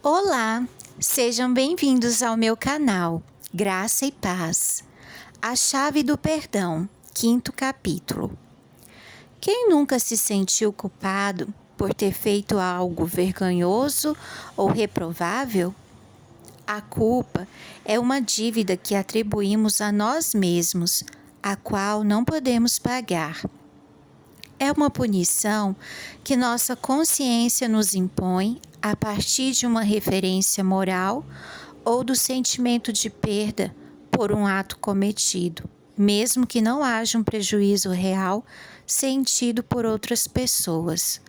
Olá, sejam bem-vindos ao meu canal Graça e Paz. A Chave do Perdão, 5º capítulo. Quem nunca se sentiu culpado por ter feito algo vergonhoso ou reprovável? A culpa é uma dívida que atribuímos a nós mesmos, a qual não podemos pagar. É uma punição que nossa consciência nos impõe a partir de uma referência moral ou do sentimento de perda por um ato cometido, mesmo que não haja um prejuízo real sentido por outras pessoas.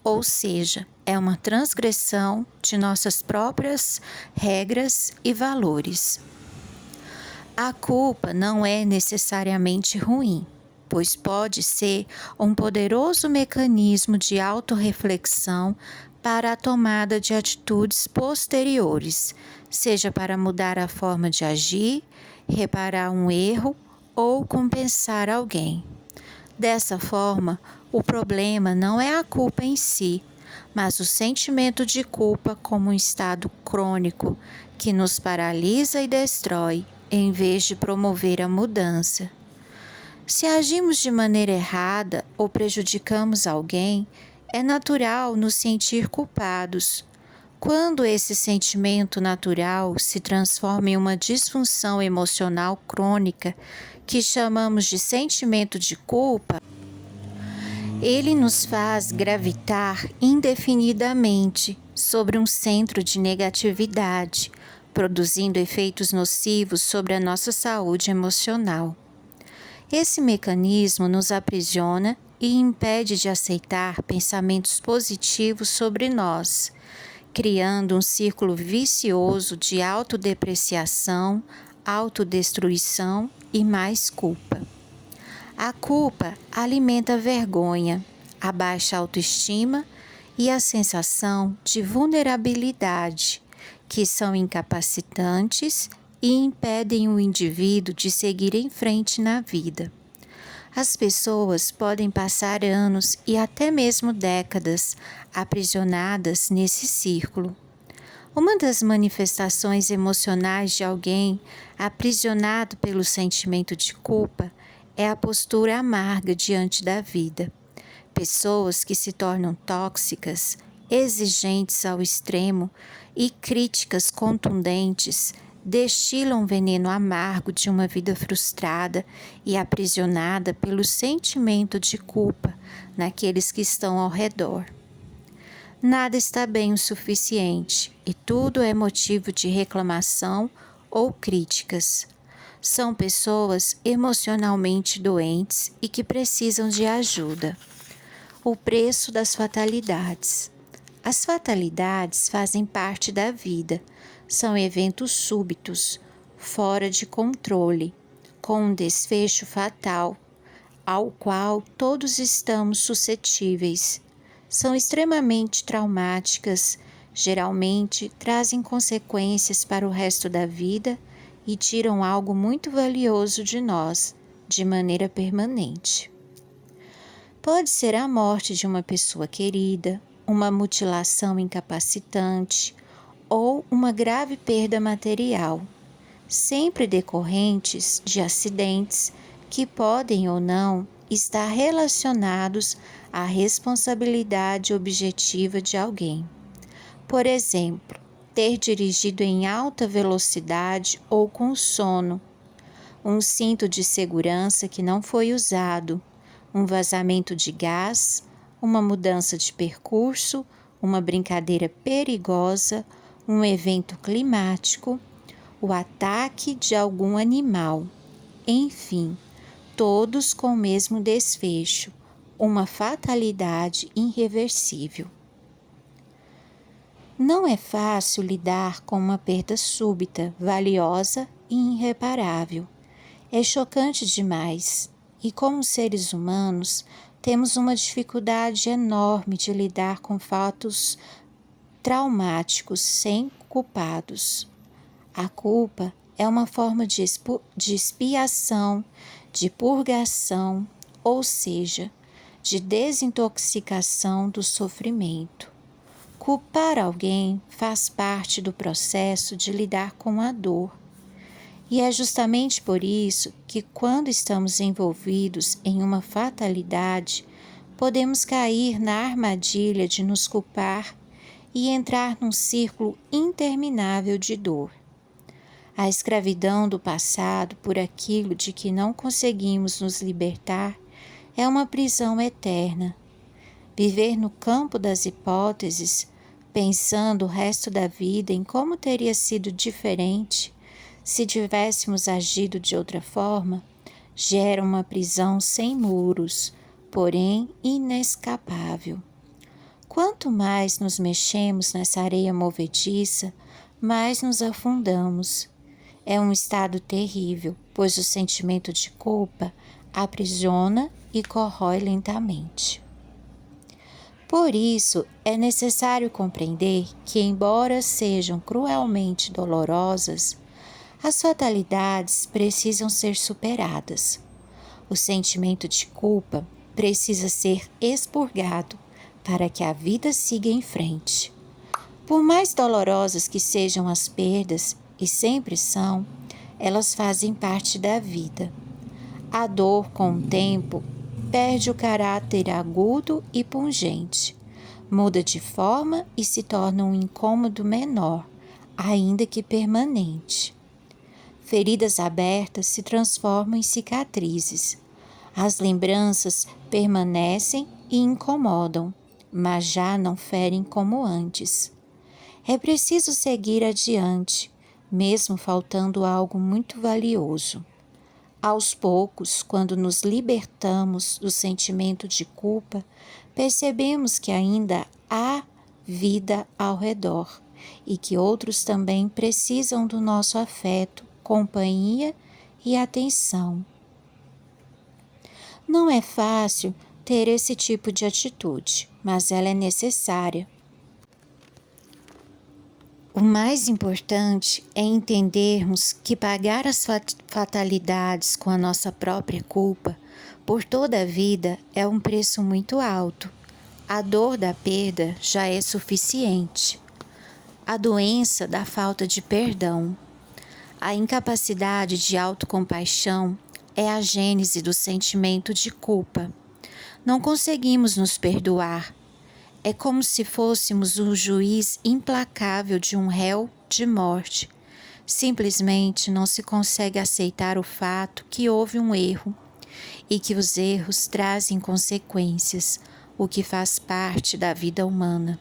Ou seja, é uma transgressão de nossas próprias regras e valores. A culpa não é necessariamente ruim, pois pode ser um poderoso mecanismo de autorreflexão para a tomada de atitudes posteriores, seja para mudar a forma de agir, reparar um erro ou compensar alguém. Dessa forma, o problema não é a culpa em si, mas o sentimento de culpa como um estado crônico que nos paralisa e destrói, em vez de promover a mudança. Se agimos de maneira errada ou prejudicamos alguém, é natural nos sentir culpados. Quando esse sentimento natural se transforma em uma disfunção emocional crônica, que chamamos de sentimento de culpa, ele nos faz gravitar indefinidamente sobre um centro de negatividade, produzindo efeitos nocivos sobre a nossa saúde emocional. Esse mecanismo nos aprisiona e impede de aceitar pensamentos positivos sobre nós, criando um círculo vicioso de autodepreciação, autodestruição e mais culpa. A culpa alimenta a vergonha, a baixa autoestima e a sensação de vulnerabilidade, que são incapacitantes e impedem o indivíduo de seguir em frente na vida. As pessoas podem passar anos e até mesmo décadas aprisionadas nesse círculo. Uma das manifestações emocionais de alguém aprisionado pelo sentimento de culpa é a postura amarga diante da vida. Pessoas que se tornam tóxicas, exigentes ao extremo e críticas contundentes destilam veneno amargo de uma vida frustrada e aprisionada pelo sentimento de culpa naqueles que estão ao redor. Nada está bem o suficiente e tudo é motivo de reclamação ou críticas. São pessoas emocionalmente doentes e que precisam de ajuda. O preço das fatalidades. As fatalidades fazem parte da vida. São eventos súbitos, fora de controle, com um desfecho fatal, ao qual todos estamos suscetíveis. São extremamente traumáticas, geralmente trazem consequências para o resto da vida e tiram algo muito valioso de nós, de maneira permanente. Pode ser a morte de uma pessoa querida, uma mutilação incapacitante ou uma grave perda material, sempre decorrentes de acidentes que podem ou não estar relacionados à responsabilidade objetiva de alguém. Por exemplo, ter dirigido em alta velocidade ou com sono, um cinto de segurança que não foi usado, um vazamento de gás, uma mudança de percurso, uma brincadeira perigosa, um evento climático, o ataque de algum animal, enfim, todos com o mesmo desfecho, uma fatalidade irreversível. Não é fácil lidar com uma perda súbita, valiosa e irreparável. É chocante demais e, como seres humanos, temos uma dificuldade enorme de lidar com fatos traumáticos sem culpados. A culpa é uma forma de expiação, de purgação, ou seja, de desintoxicação do sofrimento. Culpar alguém faz parte do processo de lidar com a dor. E é justamente por isso que, quando estamos envolvidos em uma fatalidade, podemos cair na armadilha de nos culpar e entrar num círculo interminável de dor. A escravidão do passado por aquilo de que não conseguimos nos libertar é uma prisão eterna. Viver no campo das hipóteses, pensando o resto da vida em como teria sido diferente se tivéssemos agido de outra forma, gera uma prisão sem muros, porém inescapável. Quanto mais nos mexemos nessa areia movediça, mais nos afundamos. É um estado terrível, pois o sentimento de culpa aprisiona e corrói lentamente. Por isso, é necessário compreender que, embora sejam cruelmente dolorosas, as fatalidades precisam ser superadas. O sentimento de culpa precisa ser expurgado para que a vida siga em frente. Por mais dolorosas que sejam as perdas, e sempre são, elas fazem parte da vida. A dor, com o tempo, perde o caráter agudo e pungente, muda de forma e se torna um incômodo menor, ainda que permanente. Feridas abertas se transformam em cicatrizes. As lembranças permanecem e incomodam, mas já não ferem como antes. É preciso seguir adiante, mesmo faltando algo muito valioso. Aos poucos, quando nos libertamos do sentimento de culpa, percebemos que ainda há vida ao redor e que outros também precisam do nosso afeto, companhia e atenção. Não é fácil ter esse tipo de atitude, mas ela é necessária. O mais importante é entendermos que pagar as fatalidades com a nossa própria culpa por toda a vida é um preço muito alto. A dor da perda já é suficiente. A doença da falta de perdão. A incapacidade de autocompaixão é a gênese do sentimento de culpa. Não conseguimos nos perdoar. É como se fôssemos o juiz implacável de um réu de morte. Simplesmente não se consegue aceitar o fato que houve um erro e que os erros trazem consequências, o que faz parte da vida humana.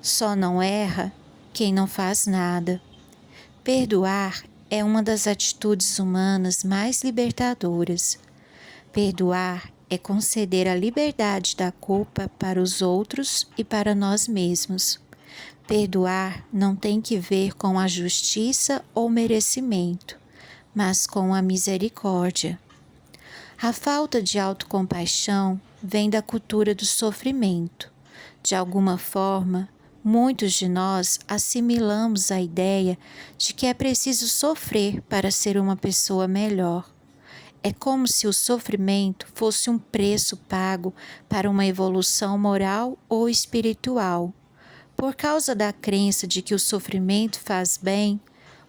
Só não erra quem não faz nada. Perdoar é uma das atitudes humanas mais libertadoras. Perdoar é conceder a liberdade da culpa para os outros e para nós mesmos. Perdoar não tem que ver com a justiça ou merecimento, mas com a misericórdia. A falta de autocompaixão vem da cultura do sofrimento. De alguma forma, muitos de nós assimilamos a ideia de que é preciso sofrer para ser uma pessoa melhor. É como se o sofrimento fosse um preço pago para uma evolução moral ou espiritual. Por causa da crença de que o sofrimento faz bem,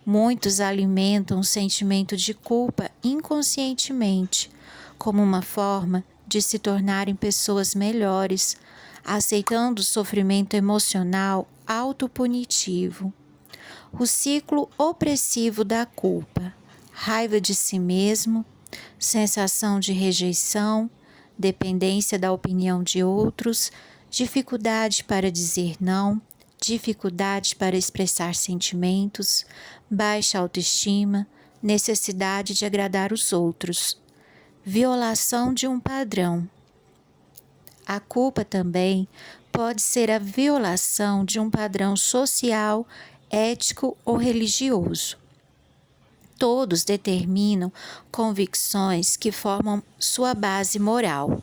muitos alimentam o sentimento de culpa inconscientemente, como uma forma de se tornarem pessoas melhores, aceitando o sofrimento emocional autopunitivo. O ciclo opressivo da culpa, raiva de si mesmo, sensação de rejeição, dependência da opinião de outros, dificuldade para dizer não, dificuldade para expressar sentimentos, baixa autoestima, necessidade de agradar os outros, violação de um padrão. A culpa também pode ser a violação de um padrão social, ético ou religioso. Todos determinam convicções que formam sua base moral.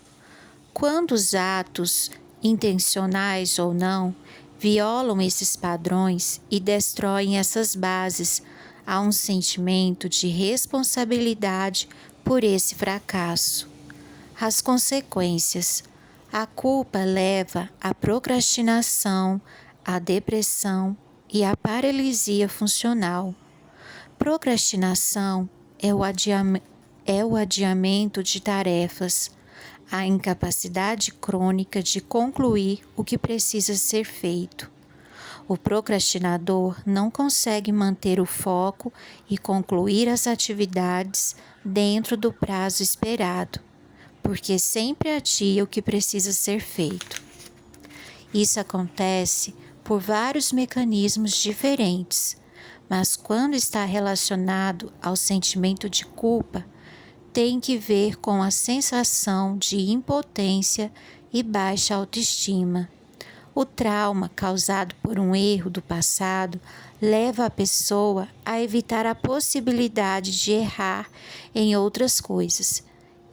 Quando os atos, intencionais ou não, violam esses padrões e destroem essas bases, há um sentimento de responsabilidade por esse fracasso. As consequências. A culpa leva à procrastinação, a depressão e a paralisia funcional. Procrastinação é o adiamento de tarefas, a incapacidade crônica de concluir o que precisa ser feito. O procrastinador não consegue manter o foco e concluir as atividades dentro do prazo esperado, porque sempre adia o que precisa ser feito. Isso acontece por vários mecanismos diferentes, mas quando está relacionado ao sentimento de culpa, tem que ver com a sensação de impotência e baixa autoestima. O trauma causado por um erro do passado leva a pessoa a evitar a possibilidade de errar em outras coisas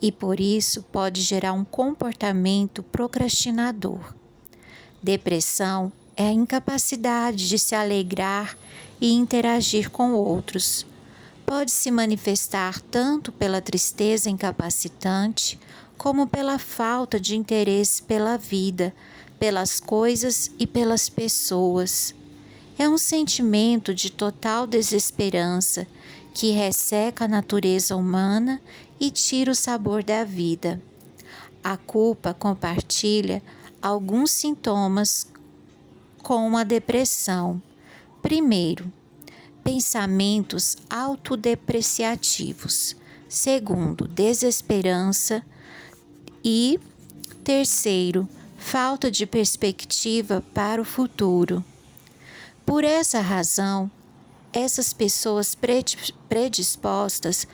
e, por isso, pode gerar um comportamento procrastinador. Depressão é a incapacidade de se alegrar e interagir com outros. Pode se manifestar tanto pela tristeza incapacitante como pela falta de interesse pela vida, pelas coisas e pelas pessoas. É um sentimento de total desesperança que resseca a natureza humana e tira o sabor da vida. A culpa compartilha alguns sintomas com a depressão. Primeiro, pensamentos autodepreciativos. Segundo, desesperança. E terceiro, falta de perspectiva para o futuro. Por essa razão, essas pessoas predispostas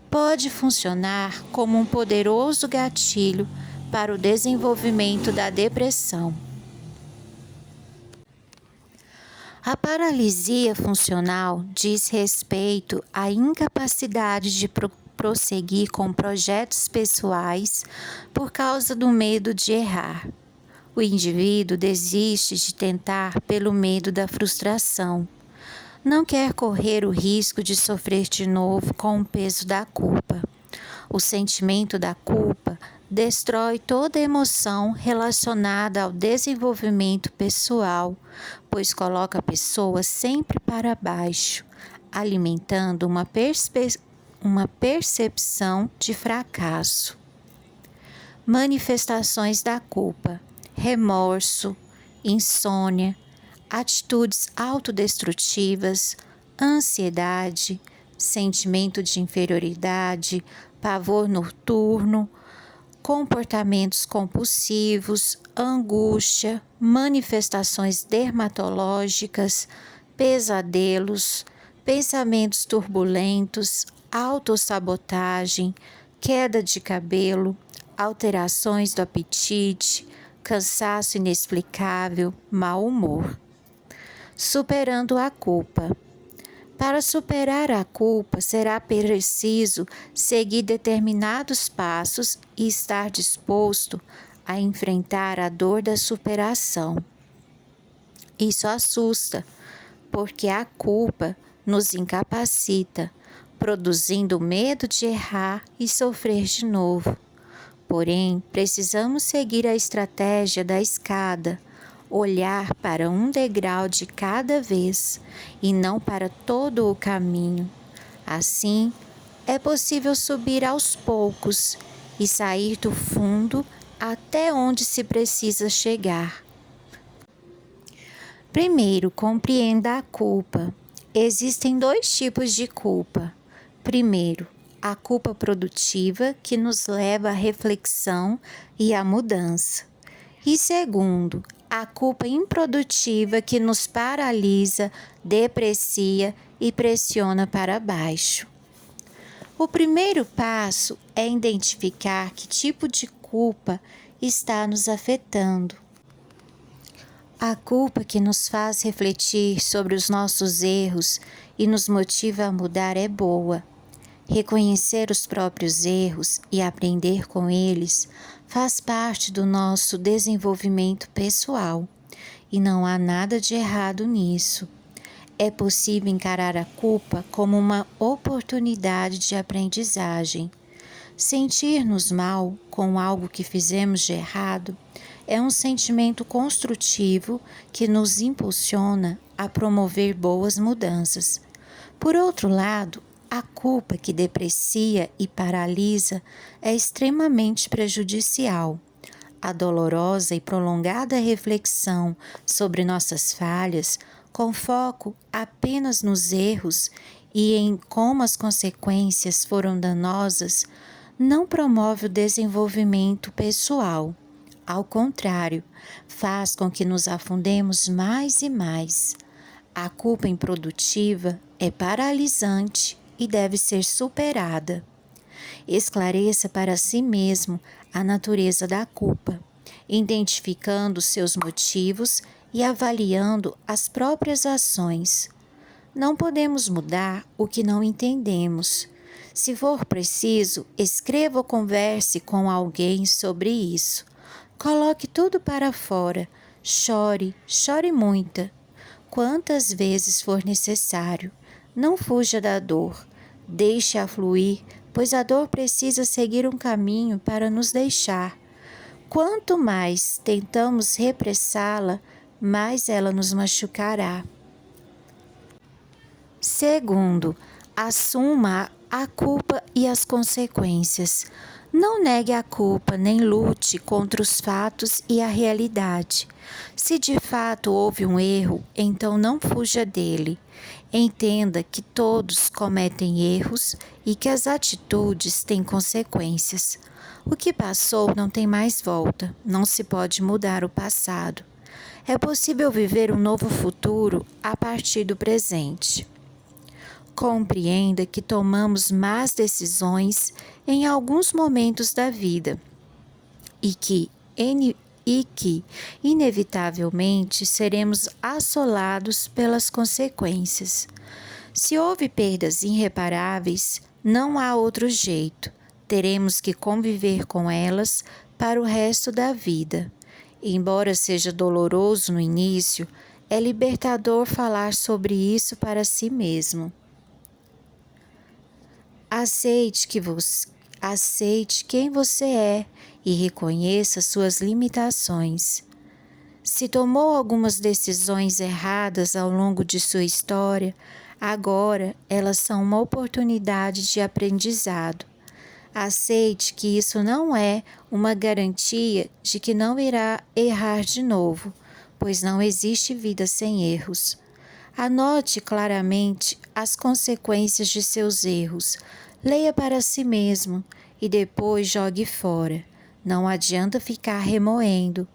podem funcionar como um poderoso gatilho para o desenvolvimento da depressão. A paralisia funcional diz respeito à incapacidade de prosseguir com projetos pessoais por causa do medo de errar. O indivíduo desiste de tentar pelo medo da frustração. Não quer correr o risco de sofrer de novo com o peso da culpa. O sentimento da culpa destrói toda emoção relacionada ao desenvolvimento pessoal, pois coloca a pessoa sempre para baixo, alimentando uma percepção de fracasso. Manifestações da culpa: remorso, insônia, atitudes autodestrutivas, ansiedade, sentimento de inferioridade, pavor noturno, comportamentos compulsivos, angústia, manifestações dermatológicas, pesadelos, pensamentos turbulentos, autossabotagem, queda de cabelo, alterações do apetite, cansaço inexplicável, mau humor. Superando a culpa. Para superar a culpa, será preciso seguir determinados passos e estar disposto a enfrentar a dor da superação. Isso assusta, porque a culpa nos incapacita, produzindo medo de errar e sofrer de novo. Porém, precisamos seguir a estratégia da escada, olhar para um degrau de cada vez e não para todo o caminho. Assim, é possível subir aos poucos e sair do fundo até onde se precisa chegar. Primeiro, compreenda a culpa. Existem 2 tipos de culpa. Primeiro, a culpa produtiva, que nos leva à reflexão e à mudança. E segundo, a culpa improdutiva, que nos paralisa, deprecia e pressiona para baixo. O primeiro passo é identificar que tipo de culpa está nos afetando. A culpa que nos faz refletir sobre os nossos erros e nos motiva a mudar é boa. Reconhecer os próprios erros e aprender com eles faz parte do nosso desenvolvimento pessoal e não há nada de errado nisso. É possível encarar a culpa como uma oportunidade de aprendizagem. Sentir-nos mal com algo que fizemos de errado é um sentimento construtivo que nos impulsiona a promover boas mudanças. Por outro lado, a culpa que deprecia e paralisa é extremamente prejudicial. A dolorosa e prolongada reflexão sobre nossas falhas, com foco apenas nos erros e em como as consequências foram danosas, não promove o desenvolvimento pessoal. Ao contrário, faz com que nos afundemos mais e mais. A culpa improdutiva é paralisante e deve ser superada. Esclareça para si mesmo a natureza da culpa, identificando seus motivos e avaliando as próprias ações. Não podemos mudar o que não entendemos. Se for preciso, escreva ou converse com alguém sobre isso. Coloque tudo para fora. Chore, chore muita. Quantas vezes for necessário. Não fuja da dor. Deixe-a fluir, pois a dor precisa seguir um caminho para nos deixar. Quanto mais tentamos repressá-la, mais ela nos machucará. Segundo, assuma a culpa e as consequências. Não negue a culpa nem lute contra os fatos e a realidade. Se de fato houve um erro, então não fuja dele. Entenda que todos cometem erros e que as atitudes têm consequências. O que passou não tem mais volta, não se pode mudar o passado. É possível viver um novo futuro a partir do presente. Compreenda que tomamos más decisões em alguns momentos da vida e que inevitavelmente seremos assolados pelas consequências. Se houve perdas irreparáveis, não há outro jeito. Teremos que conviver com elas para o resto da vida. Embora seja doloroso no início, é libertador falar sobre isso para si mesmo. Aceite quem você é e reconheça suas limitações. Se tomou algumas decisões erradas ao longo de sua história, agora elas são uma oportunidade de aprendizado. Aceite que isso não é uma garantia de que não irá errar de novo, pois não existe vida sem erros. Anote claramente as consequências de seus erros. Leia para si mesmo e depois jogue fora. Não adianta ficar remoendo.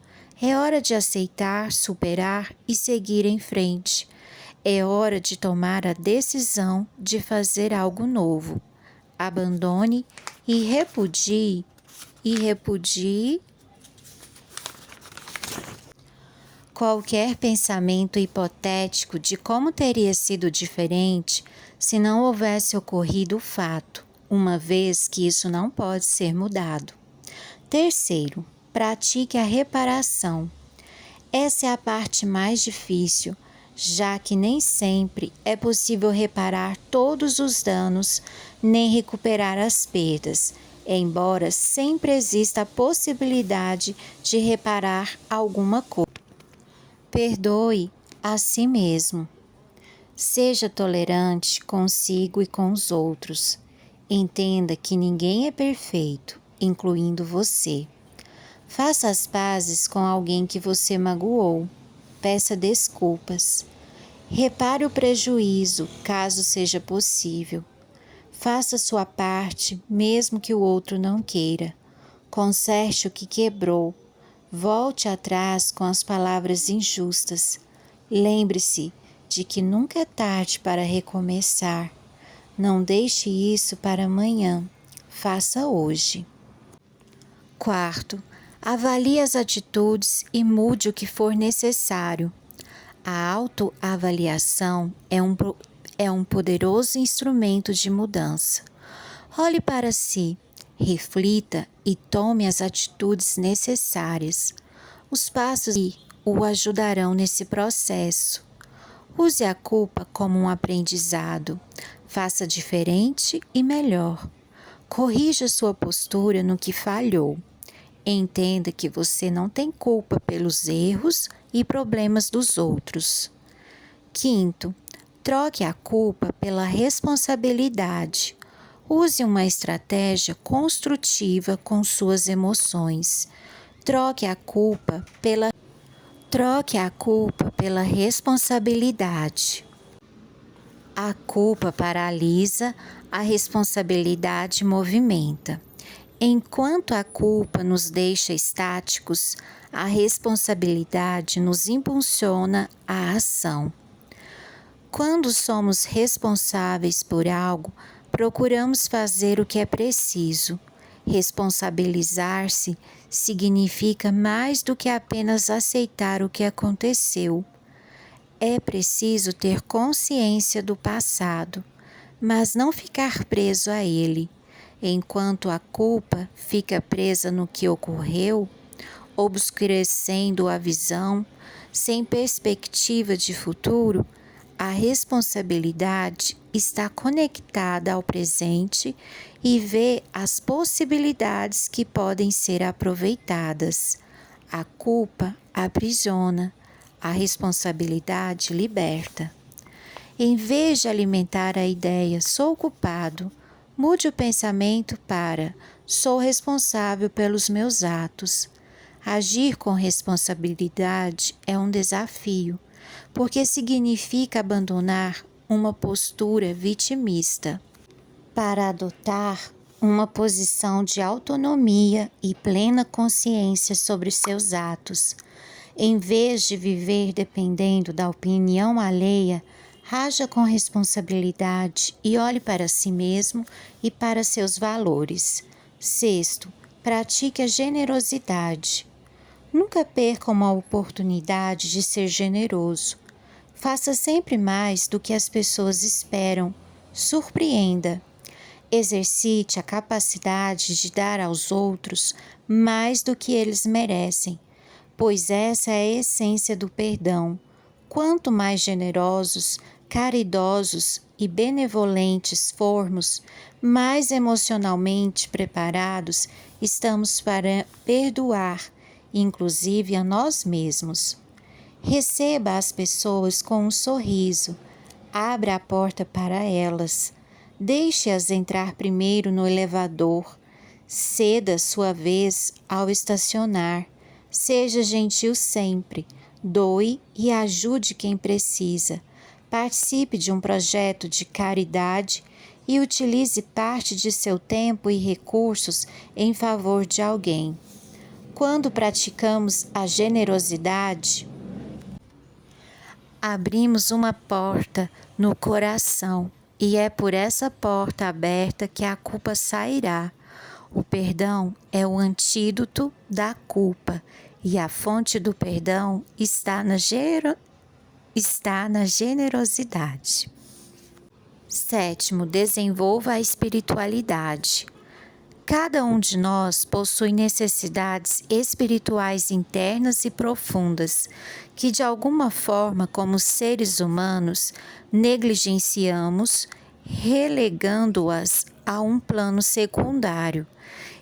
É hora de aceitar, superar e seguir em frente. É hora de tomar a decisão de fazer algo novo. Abandone e repudie qualquer pensamento hipotético de como teria sido diferente se não houvesse ocorrido o fato, uma vez que isso não pode ser mudado. Terceiro, pratique a reparação. Essa é a parte mais difícil, já que nem sempre é possível reparar todos os danos nem recuperar as perdas, embora sempre exista a possibilidade de reparar alguma coisa. Perdoe a si mesmo. Seja tolerante consigo e com os outros. Entenda que ninguém é perfeito, incluindo você. Faça as pazes com alguém que você magoou. Peça desculpas. Repare o prejuízo, caso seja possível. Faça sua parte, mesmo que o outro não queira. Conserte o que quebrou. Volte atrás com as palavras injustas. Lembre-se de que nunca é tarde para recomeçar. Não deixe isso para amanhã. Faça hoje. Quarto, avalie as atitudes e mude o que for necessário. A autoavaliação é um poderoso instrumento de mudança. Olhe para si, reflita e tome as atitudes necessárias. Os passos o ajudarão nesse processo. Use a culpa como um aprendizado. Faça diferente e melhor. Corrija sua postura no que falhou. Entenda que você não tem culpa pelos erros e problemas dos outros. Quinto, troque a culpa pela responsabilidade. Use uma estratégia construtiva com suas emoções. Troque a culpa pela responsabilidade. A culpa paralisa, a responsabilidade movimenta. Enquanto a culpa nos deixa estáticos, a responsabilidade nos impulsiona à ação. Quando somos responsáveis por algo, procuramos fazer o que é preciso. Responsabilizar-se significa mais do que apenas aceitar o que aconteceu. É preciso ter consciência do passado, mas não ficar preso a ele. Enquanto a culpa fica presa no que ocorreu, obscurecendo a visão, sem perspectiva de futuro, a responsabilidade está conectada ao presente e vê as possibilidades que podem ser aproveitadas. A culpa aprisiona, a responsabilidade liberta. Em vez de alimentar a ideia "sou culpado", mude o pensamento para "sou responsável pelos meus atos". Agir com responsabilidade é um desafio, porque significa abandonar uma postura vitimista para adotar uma posição de autonomia e plena consciência sobre seus atos. Em vez de viver dependendo da opinião alheia, haja com responsabilidade e olhe para si mesmo e para seus valores. Sexto, pratique a generosidade. Nunca perca uma oportunidade de ser generoso. Faça sempre mais do que as pessoas esperam. Surpreenda. Exercite a capacidade de dar aos outros mais do que eles merecem, pois essa é a essência do perdão. Quanto mais generosos, caridosos e benevolentes formos, mais emocionalmente preparados estamos para perdoar, inclusive a nós mesmos. Receba as pessoas com um sorriso, abra a porta para elas, deixe-as entrar primeiro no elevador, ceda sua vez ao estacionar, seja gentil sempre, doe e ajude quem precisa. Participe de um projeto de caridade e utilize parte de seu tempo e recursos em favor de alguém. Quando praticamos a generosidade, abrimos uma porta no coração e é por essa porta aberta que a culpa sairá. O perdão é o antídoto da culpa e a fonte do perdão está na generosidade. Sétimo, desenvolva a espiritualidade. Cada um de nós possui necessidades espirituais internas e profundas, que de alguma forma, como seres humanos, negligenciamos, relegando-as a um plano secundário.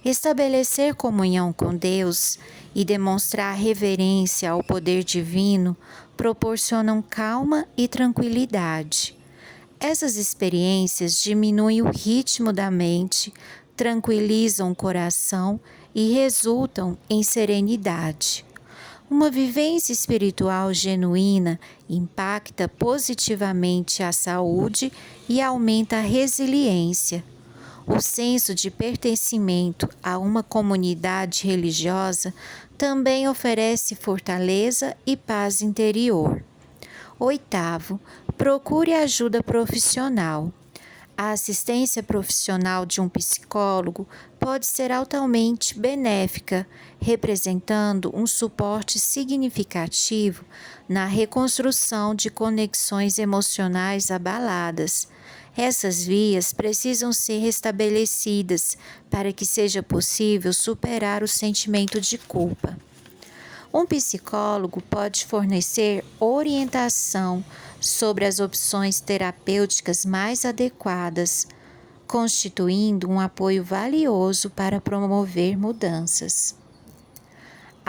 Estabelecer comunhão com Deus e demonstrar reverência ao poder divino proporcionam calma e tranquilidade. Essas experiências diminuem o ritmo da mente, tranquilizam o coração e resultam em serenidade. Uma vivência espiritual genuína impacta positivamente a saúde e aumenta a resiliência. O senso de pertencimento a uma comunidade religiosa também oferece fortaleza e paz interior. Oitavo, procure ajuda profissional. A assistência profissional de um psicólogo pode ser altamente benéfica, representando um suporte significativo na reconstrução de conexões emocionais abaladas. Essas vias precisam ser restabelecidas para que seja possível superar o sentimento de culpa. Um psicólogo pode fornecer orientação sobre as opções terapêuticas mais adequadas, constituindo um apoio valioso para promover mudanças.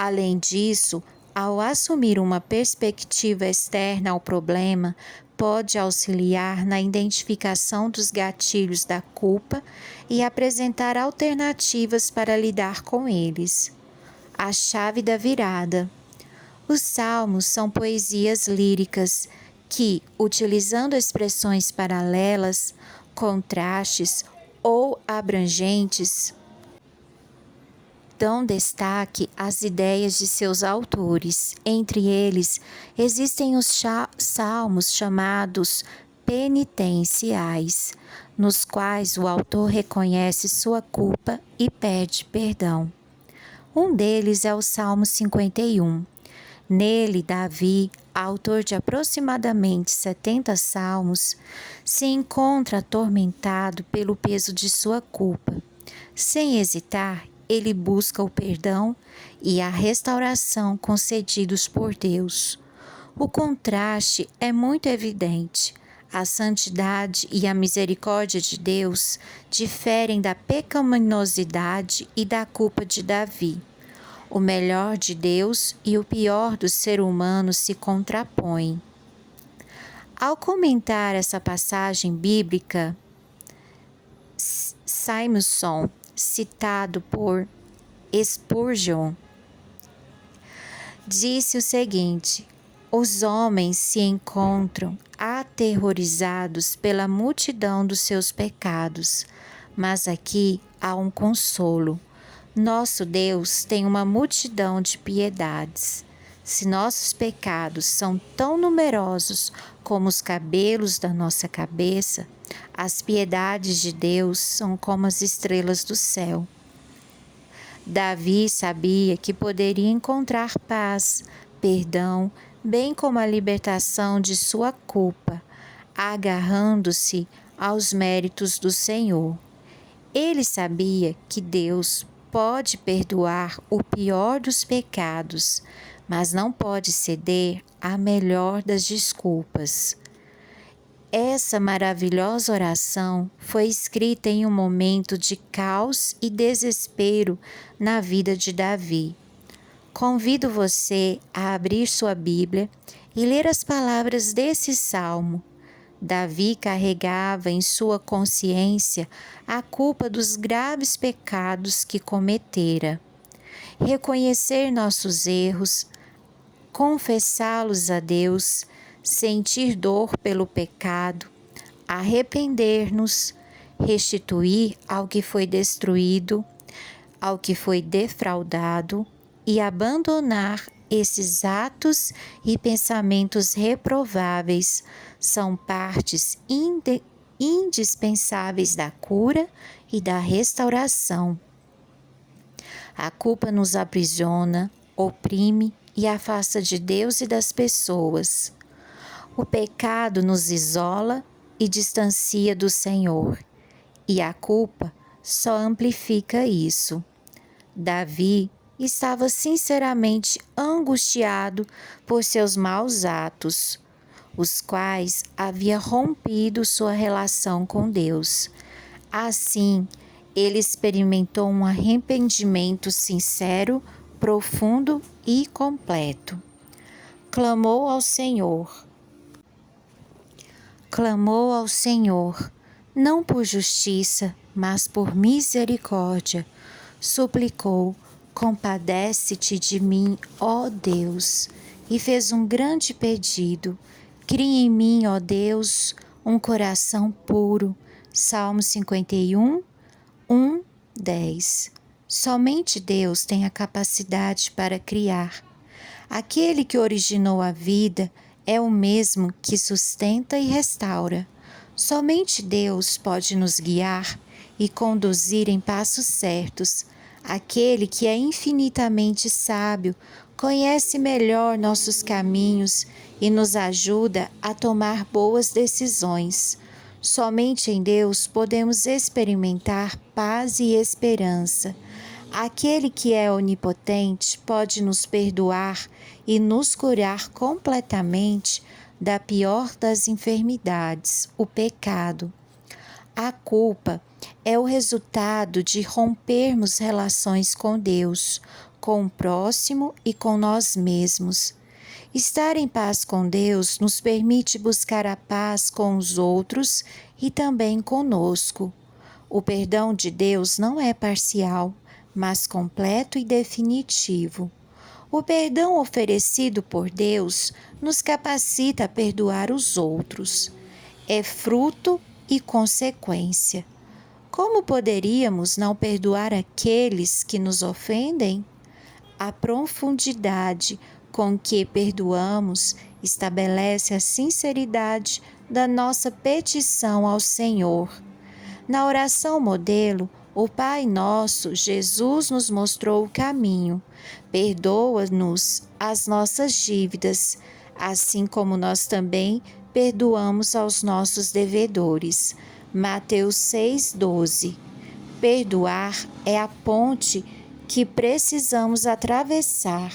Além disso, ao assumir uma perspectiva externa ao problema, pode auxiliar na identificação dos gatilhos da culpa e apresentar alternativas para lidar com eles. A chave da virada. Os salmos são poesias líricas que, utilizando expressões paralelas, contrastes ou abrangentes, dão destaque às ideias de seus autores. Entre eles, existem os salmos chamados penitenciais, nos quais o autor reconhece sua culpa e pede perdão. Um deles é o Salmo 51. Nele, Davi, autor de aproximadamente 70 salmos, se encontra atormentado pelo peso de sua culpa. Sem hesitar, ele busca o perdão e a restauração concedidos por Deus. O contraste é muito evidente. A santidade e a misericórdia de Deus diferem da pecaminosidade e da culpa de Davi. O melhor de Deus e o pior do ser humano se contrapõem. Ao comentar essa passagem bíblica, Simonson, citado por Spurgeon, disse o seguinte: os homens se encontram aterrorizados pela multidão dos seus pecados, mas aqui há um consolo. Nosso Deus tem uma multidão de piedades. Se nossos pecados são tão numerosos como os cabelos da nossa cabeça, as piedades de Deus são como as estrelas do céu. Davi sabia que poderia encontrar paz, perdão, bem como a libertação de sua culpa, agarrando-se aos méritos do Senhor. Ele sabia que Deus pode perdoar o pior dos pecados, mas não pode ceder à melhor das desculpas. Essa maravilhosa oração foi escrita em um momento de caos e desespero na vida de Davi. Convido você a abrir sua Bíblia e ler as palavras desse salmo. Davi carregava em sua consciência a culpa dos graves pecados que cometera. Reconhecer nossos erros, confessá-los a Deus, sentir dor pelo pecado, arrepender-nos, restituir ao que foi destruído, ao que foi defraudado e abandonar esses atos e pensamentos reprováveis são partes indispensáveis da cura e da restauração. A culpa nos aprisiona, oprime e afasta de Deus e das pessoas. O pecado nos isola e distancia do Senhor, e a culpa só amplifica isso. Davi estava sinceramente angustiado por seus maus atos, os quais havia rompido sua relação com Deus. Assim, ele experimentou um arrependimento sincero, profundo e completo. Clamou ao Senhor, não por justiça, mas por misericórdia. Suplicou: compadece-te de mim, ó Deus, e fez um grande pedido. Cria em mim, ó Deus, um coração puro. Salmo 51, 1, 10. Somente Deus tem a capacidade para criar. Aquele que originou a vida é o mesmo que sustenta e restaura. Somente Deus pode nos guiar e conduzir em passos certos. Aquele que é infinitamente sábio conhece melhor nossos caminhos e nos ajuda a tomar boas decisões. Somente em Deus podemos experimentar paz e esperança. Aquele que é onipotente pode nos perdoar e nos curar completamente da pior das enfermidades, o pecado. A culpa é o resultado de rompermos relações com Deus, com o próximo e com nós mesmos. Estar em paz com Deus nos permite buscar a paz com os outros e também conosco. O perdão de Deus não é parcial, mas completo e definitivo. O perdão oferecido por Deus nos capacita a perdoar os outros. É fruto e consequência. Como poderíamos não perdoar aqueles que nos ofendem? A profundidade com que perdoamos estabelece a sinceridade da nossa petição ao Senhor. Na oração modelo, o Pai Nosso, Jesus nos mostrou o caminho. Perdoa-nos as nossas dívidas, assim como nós também perdoamos aos nossos devedores. Mateus 6,12. Perdoar é a ponte que precisamos atravessar